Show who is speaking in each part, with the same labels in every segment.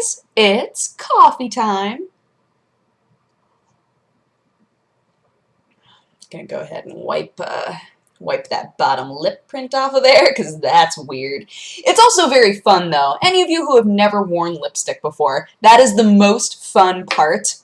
Speaker 1: guys, it's coffee time. Gonna go ahead and wipe that bottom lip print off of there because that's weird. It's also very fun though. Any of you who have never worn lipstick before, that is the most fun part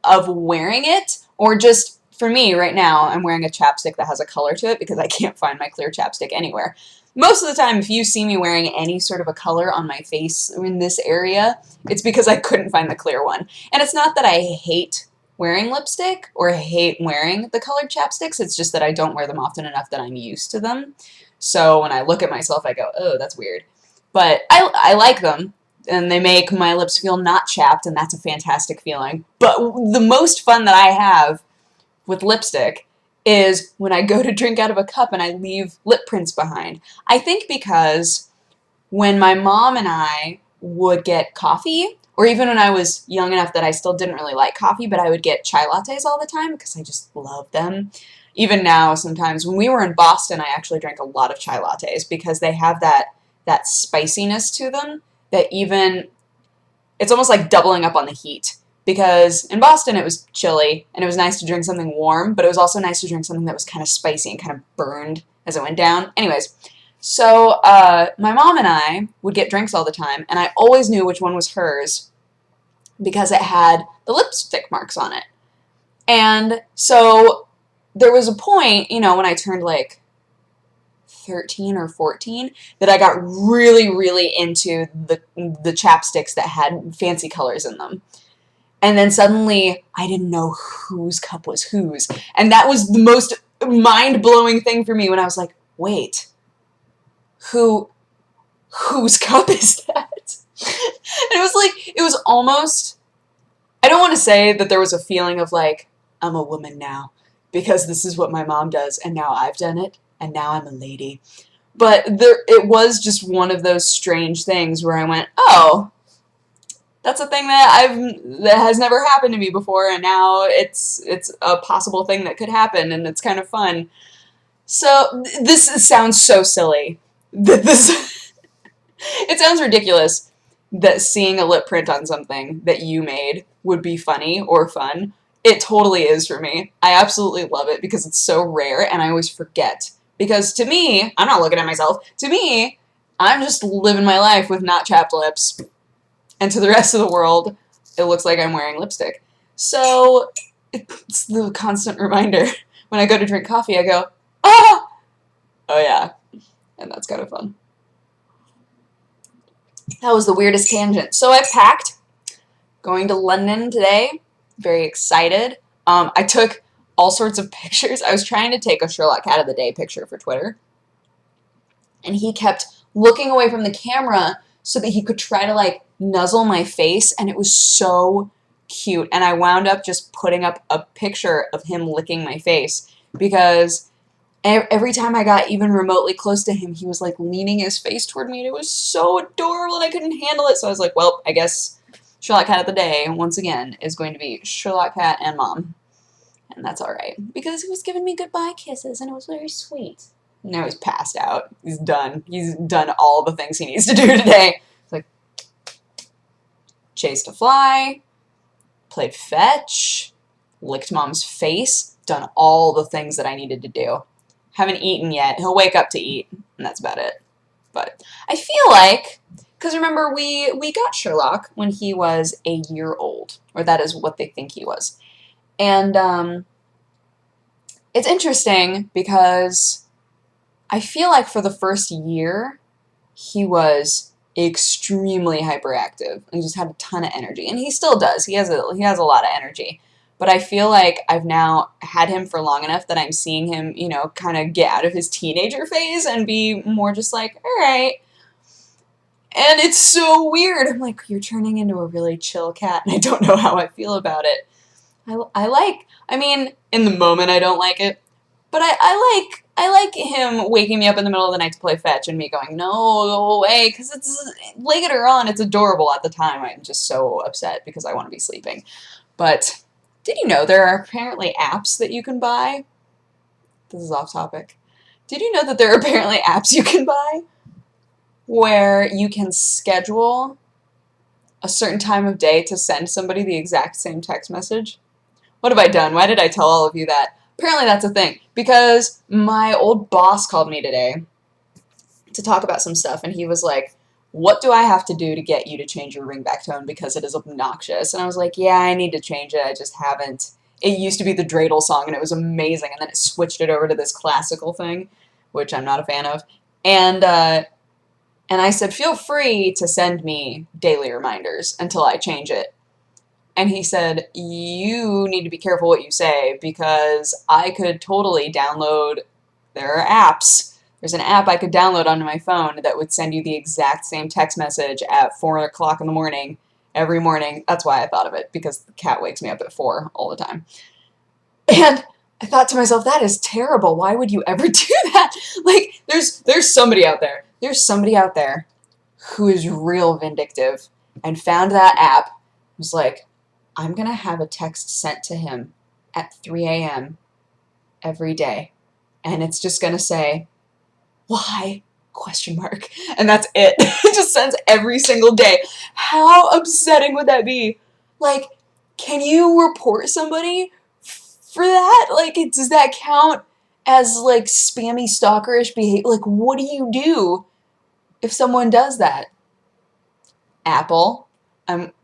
Speaker 1: of wearing it, or just for me right now, I'm wearing a chapstick that has a color to it because I can't find my clear chapstick anywhere. Most of the time, if you see me wearing any sort of a color on my face in this area, it's because I couldn't find the clear one. And it's not that I hate wearing lipstick or hate wearing the colored chapsticks, it's just that I don't wear them often enough that I'm used to them. So when I look at myself, I go, oh, that's weird. But I like them, and they make my lips feel not chapped, and that's a fantastic feeling. But the most fun that I have with lipstick is when I go to drink out of a cup and I leave lip prints behind. I think because when my mom and I would get coffee, or even when I was young enough that I still didn't really like coffee, but I would get chai lattes all the time because I just love them. Even now, sometimes, when we were in Boston, I actually drank a lot of chai lattes because they have that spiciness to them that even, it's almost like doubling up on the heat. Because in Boston it was chilly, and it was nice to drink something warm, but it was also nice to drink something that was kind of spicy and kind of burned as it went down. Anyways, so my mom and I would get drinks all the time, and I always knew which one was hers because it had the lipstick marks on it. And so there was a point, you know, when I turned like 13 or 14 that I got really, really into the chapsticks that had fancy colors in them. And then suddenly, I didn't know whose cup was whose. And that was the most mind-blowing thing for me when I was like, wait, whose cup is that? And it was like, it was almost, I don't want to say that there was a feeling of like, I'm a woman now, because this is what my mom does, and now I've done it, and now I'm a lady. But it was just one of those strange things where I went, oh, that's a thing that has never happened to me before, and now it's a possible thing that could happen, and it's kind of fun. So this sounds so silly. This it sounds ridiculous that seeing a lip print on something that you made would be funny or fun. It totally is for me. I absolutely love it because it's so rare, and I always forget. Because to me, I'm not looking at myself. To me, I'm just living my life with not chapped lips. And to the rest of the world, it looks like I'm wearing lipstick. So it's the constant reminder. When I go to drink coffee, I go, ah! Oh yeah. And that's kind of fun. That was the weirdest tangent. So I packed, going to London today. Very excited. I took all sorts of pictures. I was trying to take a Sherlock Cat of the Day picture for Twitter. And he kept looking away from the camera so that he could try to like nuzzle my face, and it was so cute. And I wound up just putting up a picture of him licking my face because every time I got even remotely close to him, he was like leaning his face toward me, and it was so adorable, and I couldn't handle it. So I was like, well, I guess Sherlock Cat of the Day, once again, is going to be Sherlock Cat and Mom. And that's alright, because he was giving me goodbye kisses, and it was very sweet. Now he's passed out. He's done. He's done all the things he needs to do today. It's like, chased a fly, played fetch, licked Mom's face, done all the things that I needed to do. Haven't eaten yet. He'll wake up to eat, and that's about it. But I feel like, because remember, we got Sherlock when he was a year old, or that is what they think he was. And it's interesting because I feel like for the first year, he was extremely hyperactive and just had a ton of energy. And he still does. He has a lot of energy. But I feel like I've now had him for long enough that I'm seeing him, you know, kind of get out of his teenager phase and be more just like, all right. And it's so weird. I'm like, you're turning into a really chill cat, and I don't know how I feel about it. I mean, in the moment I don't like it, but I like him waking me up in the middle of the night to play fetch and me going, no, go away, because it's, later on, it's adorable. At the time, I'm just so upset because I want to be sleeping. But did you know there are apparently apps that you can buy? This is off topic. Did you know that there are apparently apps you can buy where you can schedule a certain time of day to send somebody the exact same text message. What have I done? Why did I tell all of you that? Apparently that's a thing. Because my old boss called me today to talk about some stuff, and he was like, what do I have to do to get you to change your ringback tone because it is obnoxious? And I was like, yeah, I need to change it. I just haven't. It used to be the dreidel song, and it was amazing, and then it switched it over to this classical thing, which I'm not a fan of. And I said, feel free to send me daily reminders until I change it. And he said, you need to be careful what you say because I could totally download, there are apps. There's an app I could download onto my phone that would send you the exact same text message at 4 o'clock in the morning, every morning. That's why I thought of it, because the cat wakes me up at 4 all the time. And I thought to myself, that is terrible. Why would you ever do that? Like, there's somebody out there. There's somebody out there who is real vindictive and found that app, was like, I'm going to have a text sent to him at 3 a.m. every day. And it's just going to say, why? Question mark. And that's it. It just sends every single day. How upsetting would that be? Like, can you report somebody for that? Like, does that count as, like, spammy stalkerish behavior? Like, what do you do if someone does that? Apple,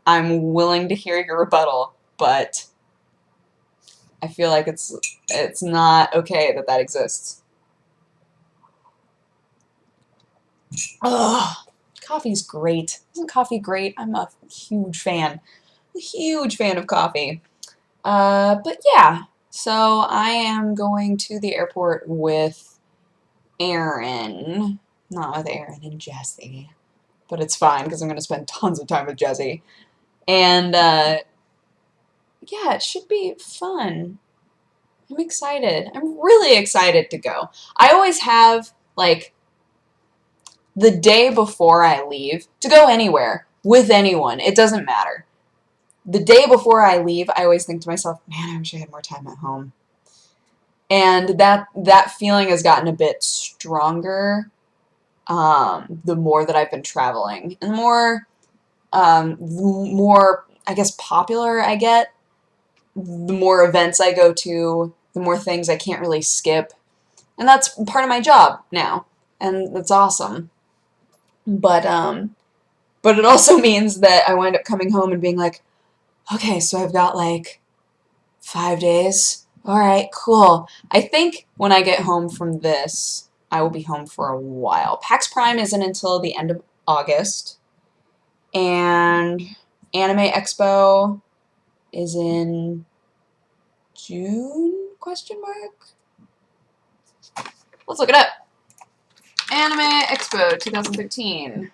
Speaker 1: I'm willing to hear your rebuttal, but I feel like it's not okay that that exists. Ugh, coffee's great. Isn't coffee great? I'm a huge fan. A huge fan of coffee. But yeah, so I am going to the airport with Aaron. Not with Aaron and Jesse. But it's fine because I'm going to spend tons of time with Jesse. And yeah, it should be fun. I'm excited. I'm really excited to go. I always have, like, the day before I leave, to go anywhere, with anyone, it doesn't matter. The day before I leave, I always think to myself, man, I wish I had more time at home. And that feeling has gotten a bit stronger the more that I've been traveling. And the more, I guess, popular I get, the more events I go to, the more things I can't really skip. And that's part of my job now. And that's awesome. But it also means that I wind up coming home and being like, okay, so I've got like 5 days. All right, cool. I think when I get home from this, I will be home for a while. PAX Prime isn't until the end of August, and Anime Expo is in June? Question mark. Let's look it up. Anime Expo 2013.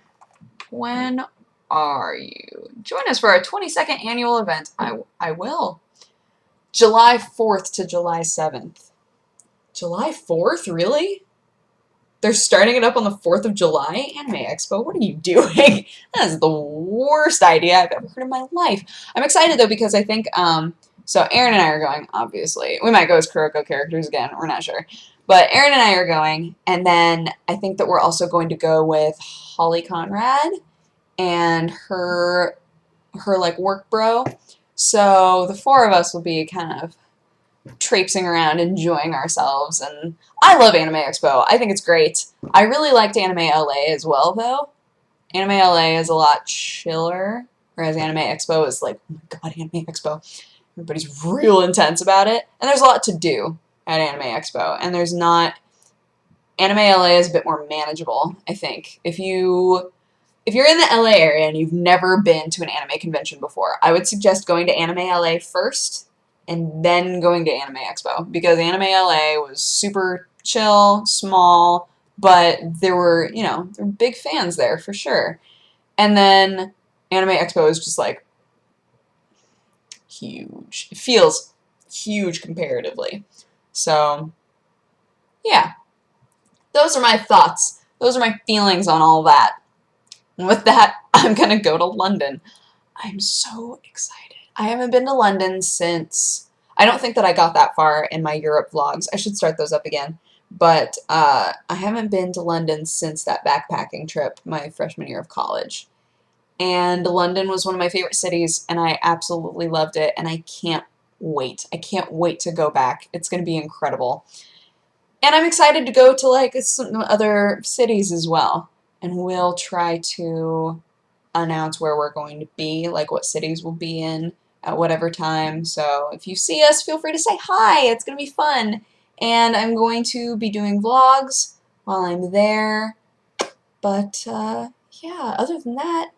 Speaker 1: When are you? Join us for our 22nd annual event. I will. July 4th to July 7th. July 4th? Really? They're starting it up on the 4th of July? Anime Expo, what are you doing? That is the worst idea I've ever heard in my life. I'm excited, though, because I think, so Aaron and I are going, obviously. We might go as Kuroko characters again. We're not sure. But Aaron and I are going, and then I think that we're also going to go with Holly Conrad and her like work bro. So the four of us will be kind of traipsing around enjoying ourselves, and I love Anime Expo. I think it's great. I really liked Anime LA as well, though. Anime LA is a lot chiller, whereas Anime Expo is like, oh my god, Anime Expo. Everybody's real intense about it, and there's a lot to do at Anime Expo, and there's not... Anime LA is a bit more manageable, I think. If you're in the LA area and you've never been to an anime convention before, I would suggest going to Anime LA first and then going to Anime Expo, because Anime LA was super chill, small, but there were big fans there for sure. And then Anime Expo is just like huge. It feels huge comparatively. So, yeah. Those are my thoughts. Those are my feelings on all that. And with that, I'm going to go to London. I'm so excited. I haven't been to London since... I don't think that I got that far in my Europe vlogs. I should start those up again. But I haven't been to London since that backpacking trip my freshman year of college. and London was one of my favorite cities, and I absolutely loved it, and I can't wait. I can't wait to go back. It's going to be incredible. And I'm excited to go to like some other cities as well, and we'll try to announce where we're going to be, like what cities we'll be in at whatever time. So if you see us, feel free to say hi. It's going to be fun. And I'm going to be doing vlogs while I'm there. But yeah, other than that,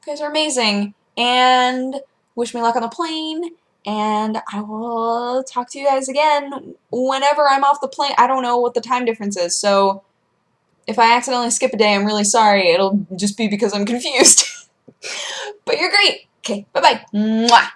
Speaker 1: you guys are amazing. And wish me luck on the plane. And I will talk to you guys again whenever I'm off the plane. I don't know what the time difference is, so if I accidentally skip a day, I'm really sorry. It'll just be because I'm confused. But you're great. Okay, bye-bye. Mwah.